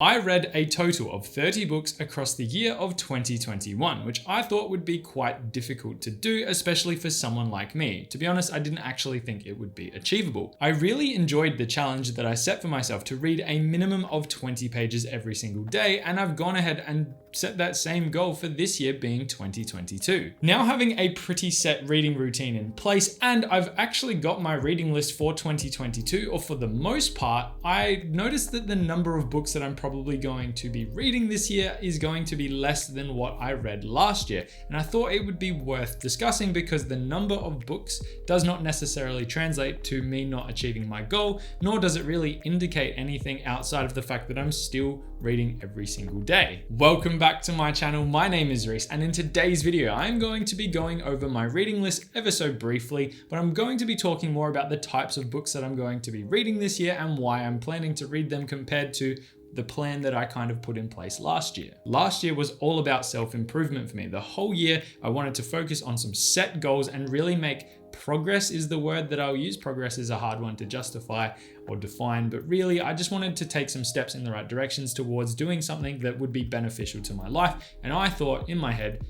I read a total of 30 books across the year of 2021, which I thought would be quite difficult to do, especially for someone like me. To be honest, I didn't actually think it would be achievable. I really enjoyed the challenge that I set for myself to read a minimum of 20 pages every single day, and I've gone ahead and set that same goal for this year being 2022. Now having a pretty set reading routine in place, and I've actually got my reading list for 2022, or for the most part, I noticed that the number of books that I'm probably going to be reading this year is going to be less than what I read last year. And I thought it would be worth discussing because the number of books does not necessarily translate to me not achieving my goal, nor does it really indicate anything outside of the fact that I'm still reading every single day. Welcome back to my channel. My name is Reese, and in today's video, I'm going to be going over my reading list ever so briefly, but I'm going to be talking more about the types of books that I'm going to be reading this year and why I'm planning to read them compared to the plan that I kind of put in place last year. Last year was all about self-improvement for me. The whole year, I wanted to focus on some set goals and really make progress is the word that I'll use. Progress is a hard one to justify or define, but really I just wanted to take some steps in the right directions towards doing something that would be beneficial to my life. And I thought in my head,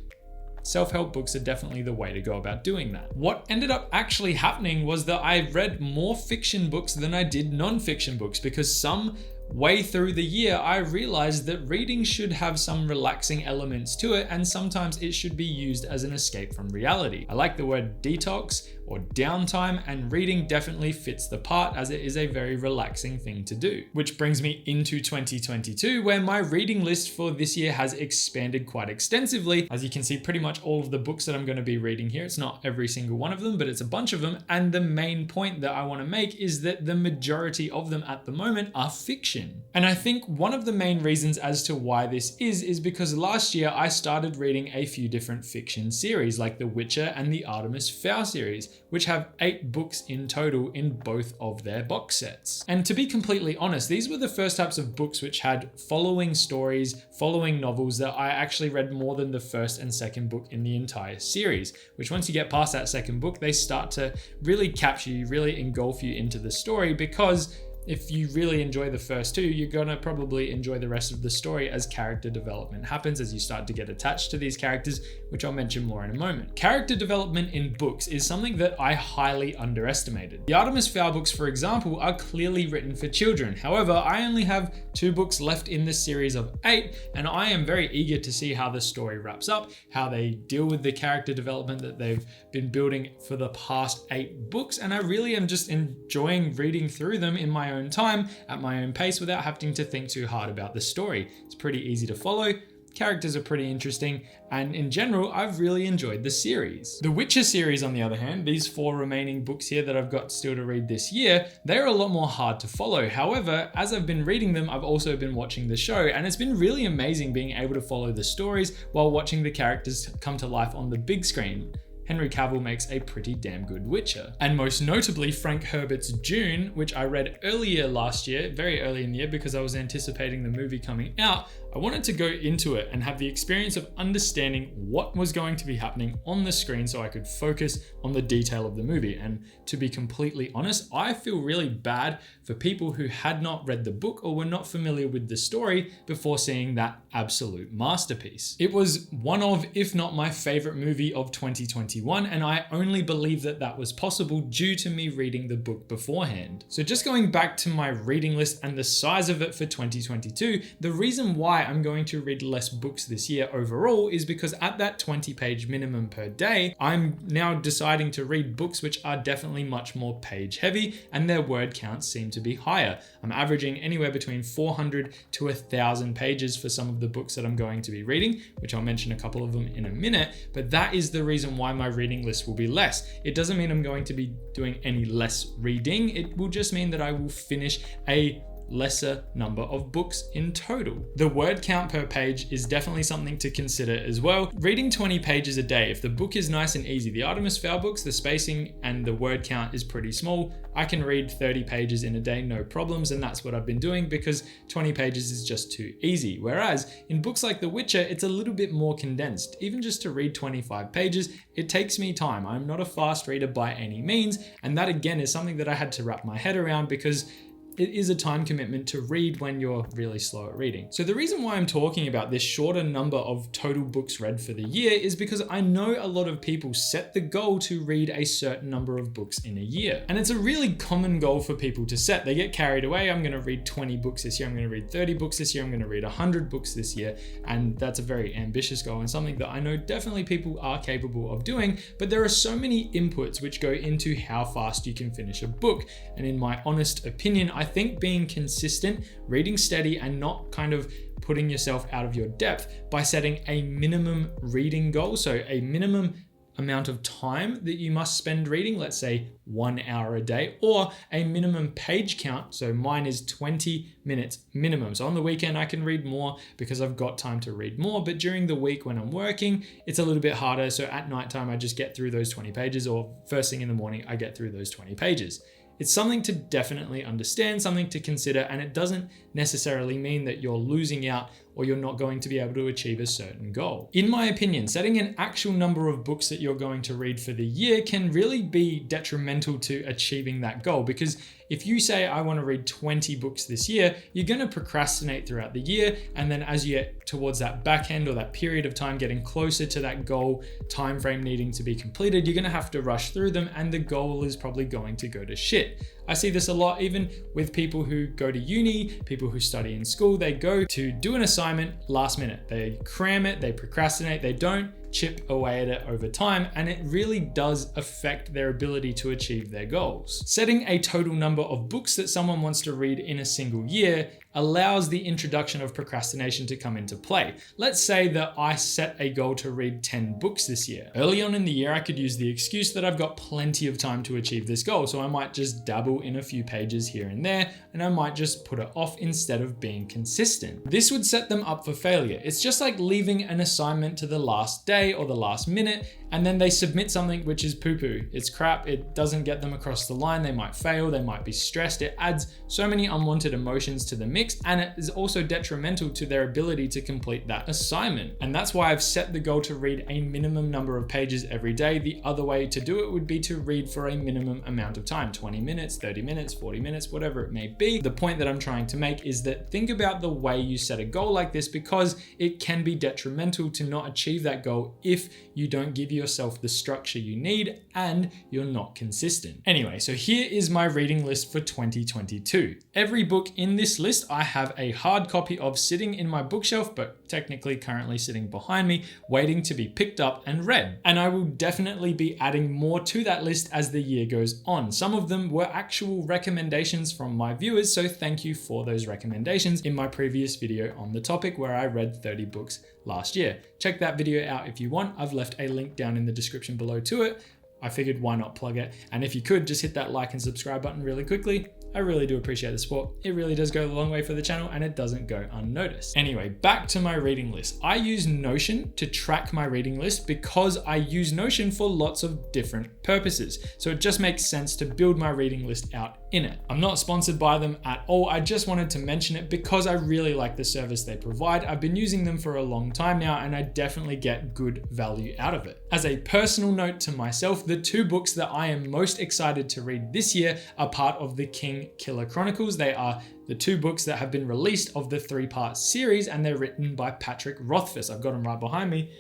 self-help books are definitely the way to go about doing that. What ended up actually happening was that I read more fiction books than I did non-fiction books, because some way through the year, I realized that reading should have some relaxing elements to it, and sometimes it should be used as an escape from reality. I like the word detox or downtime, and reading definitely fits the part as it is a very relaxing thing to do. Which brings me into 2022, where my reading list for this year has expanded quite extensively. As you can see, pretty much all of the books that I'm going to be reading here, it's not every single one of them, but it's a bunch of them. And the main point that I want to make is that the majority of them at the moment are fiction. And I think one of the main reasons as to why this is because last year I started reading a few different fiction series like The Witcher and the Artemis Fowl series, which have 8 books in total in both of their box sets. And to be completely honest, these were the first types of books which had following stories, following novels that I actually read more than the first and second book in the entire series, which once you get past that second book, they start to really capture you, really engulf you into the story, because if you really enjoy the first two, you're gonna probably enjoy the rest of the story as character development happens, as you start to get attached to these characters, which I'll mention more in a moment. Character development in books is something that I highly underestimated. The Artemis Fowl books, for example, are clearly written for children. However, I only have 2 books left in this series of 8, and I am very eager to see how the story wraps up, how they deal with the character development that they've been building for the past 8 books, and I really am just enjoying reading through them in my own time at my own pace without having to think too hard about the story. It's pretty easy to follow. Characters are pretty interesting, and in general, I've really enjoyed the series. The Witcher series, on the other hand, these 4 remaining books here that I've got still to read this year, they're a lot more hard to follow. However, as I've been reading them, I've also been watching the show, and it's been really amazing being able to follow the stories while watching the characters come to life on the big screen. Henry Cavill makes a pretty damn good Witcher. And most notably, Frank Herbert's Dune, which I read earlier last year, very early in the year, because I was anticipating the movie coming out. I wanted to go into it and have the experience of understanding what was going to be happening on the screen so I could focus on the detail of the movie. And to be completely honest, I feel really bad for people who had not read the book or were not familiar with the story before seeing that absolute masterpiece. It was one of, if not my favorite movie of 2021, and I only believe that that was possible due to me reading the book beforehand. So just going back to my reading list and the size of it for 2022, the reason why I'm going to read less books this year overall is because at that 20-page minimum per day, I'm now deciding to read books which are definitely much more page heavy and their word counts seem to be higher. I'm averaging anywhere between 400 to 1,000 pages for some of the books that I'm going to be reading, which I'll mention a couple of them in a minute, but that is the reason why my reading list will be less. It doesn't mean I'm going to be doing any less reading. It will just mean that I will finish a lesser number of books in total. The word count per page is definitely something to consider as well. Reading 20 pages a day, if the book is nice and easy, the Artemis Fowl books, the spacing and the word count is pretty small. I can read 30 pages in a day, no problems, and that's what I've been doing because 20 pages is just too easy. Whereas in books like The Witcher, it's a little bit more condensed. Even just to read 25 pages, it takes me time. I'm not a fast reader by any means, and that again is something that I had to wrap my head around because it is a time commitment to read when you're really slow at reading. So the reason why I'm talking about this shorter number of total books read for the year is because I know a lot of people set the goal to read a certain number of books in a year. And it's a really common goal for people to set. They get carried away. I'm going to read 20 books this year. I'm going to read 30 books this year. I'm going to read 100 books this year. And that's a very ambitious goal and something that I know definitely people are capable of doing. But there are so many inputs which go into how fast you can finish a book. And in my honest opinion, I think being consistent, reading steady, and not kind of putting yourself out of your depth by setting a minimum reading goal, so a minimum amount of time that you must spend reading, let's say 1 hour a day, or a minimum page count. So mine is 20 minutes minimum. So on the weekend, I can read more because I've got time to read more. But during the week when I'm working, it's a little bit harder. So at nighttime, I just get through those 20 pages, or first thing in the morning, I get through those 20 pages. It's something to definitely understand, something to consider, and it doesn't necessarily mean that you're losing out or you're not going to be able to achieve a certain goal. In my opinion, setting an actual number of books that you're going to read for the year can really be detrimental to achieving that goal, because if you say, I want to read 20 books this year, you're going to procrastinate throughout the year. And then as you get towards that back end or that period of time, getting closer to that goal time frame needing to be completed, you're going to have to rush through them, and the goal is probably going to go to shit. I see this a lot even with people who go to uni, people who study in school. They go to do an assignment last minute. They cram it, they procrastinate, they don't chip away at it over time, and it really does affect their ability to achieve their goals. Setting a total number of books that someone wants to read in a single year allows the introduction of procrastination to come into play. Let's say that I set a goal to read 10 books this year. Early on in the year, I could use the excuse that I've got plenty of time to achieve this goal, so I might just dabble in a few pages here and there, and I might just put it off instead of being consistent. This would set them up for failure. It's just like leaving an assignment to the last day or the last minute, and then they submit something which is poo-poo. It's crap, it doesn't get them across the line, they might fail, they might be stressed. It adds so many unwanted emotions to the mix, and it is also detrimental to their ability to complete that assignment. And that's why I've set the goal to read a minimum number of pages every day. The other way to do it would be to read for a minimum amount of time, 20 minutes, 30 minutes, 40 minutes, whatever it may be. The point that I'm trying to make is that think about the way you set a goal like this, because it can be detrimental to not achieve that goal if you don't give yourself the structure you need and you're not consistent. Anyway, so here is my reading list for 2022. Every book in this list I have a hard copy of sitting in my bookshelf, but technically currently sitting behind me, waiting to be picked up and read. And I will definitely be adding more to that list as the year goes on. Some of them were actual recommendations from my viewers, so thank you for those recommendations in my previous video on the topic where I read 30 books last year. Check that video out if you want. I've left a link down in the description below to it. I figured why not plug it? And if you could, just hit that like and subscribe button really quickly. I really do appreciate the support. It really does go a long way for the channel, and it doesn't go unnoticed. Anyway, back to my reading list. I use Notion to track my reading list because I use Notion for lots of different purposes. So it just makes sense to build my reading list out in it. I'm not sponsored by them at all. I just wanted to mention it because I really like the service they provide. I've been using them for a long time now, and I definitely get good value out of it. As a personal note to myself, the 2 books that I am most excited to read this year are part of the King Killer Chronicles. They are the 2 books that have been released of the 3-part series, and they're written by Patrick Rothfuss. I've got them right behind me.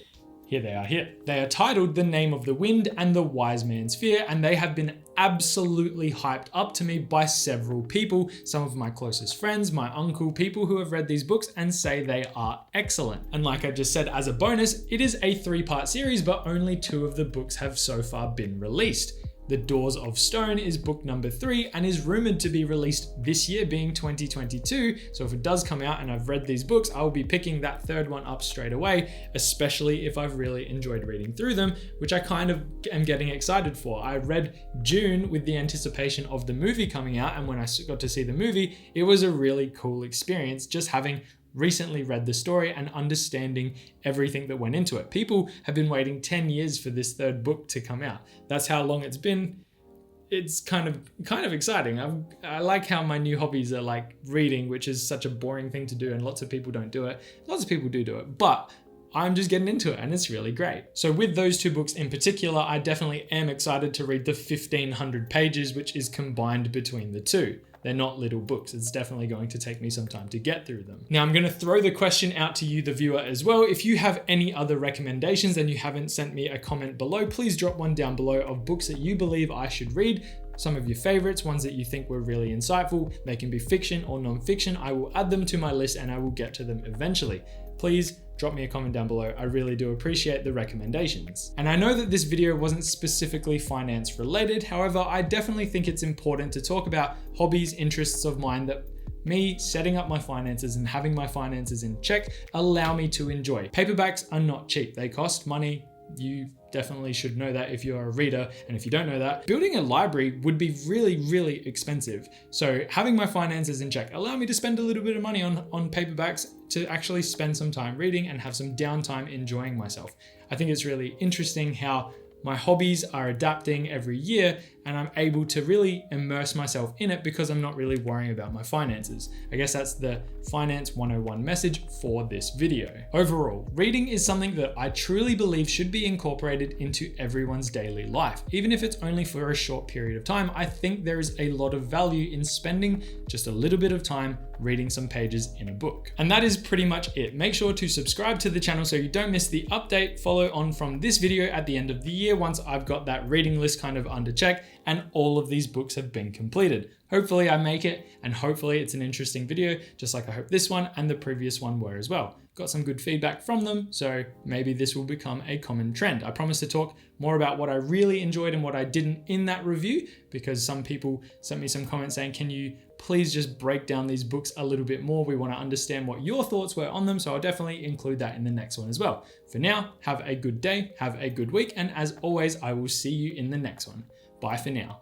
Here they are here. They are titled The Name of the Wind and The Wise Man's Fear, and they have been absolutely hyped up to me by several people, some of my closest friends, my uncle, people who have read these books and say they are excellent. And like I just said, as a bonus, it is a 3-part series, but only 2 of the books have so far been released. The Doors of Stone is book number 3 and is rumored to be released this year, being 2022. So if it does come out and I've read these books, I will be picking that 3rd one up straight away, especially if I've really enjoyed reading through them, which I kind of am getting excited for. I read Dune with the anticipation of the movie coming out, and when I got to see the movie, it was a really cool experience just having recently read the story and understanding everything that went into it. People have been waiting 10 years for this 3rd book to come out. That's how long it's been. It's kind of exciting. I like how my new hobbies are like reading, which is such a boring thing to do, and lots of people don't do it. Lots of people do it, but I'm just getting into it and it's really great. So with those 2 books in particular, I definitely am excited to read the 1,500 pages, which is combined between the 2. they're not little books. It's definitely going to take me some time to get through them. Now I'm going to throw the question out to you, the viewer, as well. If you have any other recommendations and you haven't sent me a comment below, please drop one down below of books that you believe I should read. Some of your favorites, ones that you think were really insightful. They can be fiction or non-fiction. I will add them to my list and I will get to them eventually. Please drop me a comment down below. I really do appreciate the recommendations. And I know that this video wasn't specifically finance related. However, I definitely think it's important to talk about hobbies, interests of mine that me setting up my finances and having my finances in check allow me to enjoy. Paperbacks are not cheap. They cost money. You definitely should know that if you're a reader, and if you don't know that, building a library would be really, really expensive. So having my finances in check allow me to spend a little bit of money on paperbacks to actually spend some time reading and have some downtime enjoying myself. I think it's really interesting how my hobbies are adapting every year and I'm able to really immerse myself in it because I'm not really worrying about my finances. I guess that's the Finance 101 message for this video. Overall, reading is something that I truly believe should be incorporated into everyone's daily life. Even if it's only for a short period of time, I think there is a lot of value in spending just a little bit of time reading some pages in a book. And that is pretty much it. Make sure to subscribe to the channel so you don't miss the update. Follow on from this video at the end of the year once I've got that reading list kind of under check and all of these books have been completed. Hopefully I make it, and hopefully it's an interesting video, just like I hope this one and the previous one were as well. Got some good feedback from them, so maybe this will become a common trend. I promise to talk more about what I really enjoyed and what I didn't in that review, because some people sent me some comments saying, can you please just break down these books a little bit more? We want to understand what your thoughts were on them, so I'll definitely include that in the next one as well. For now, have a good day, have a good week, and as always, I will see you in the next one. Bye for now.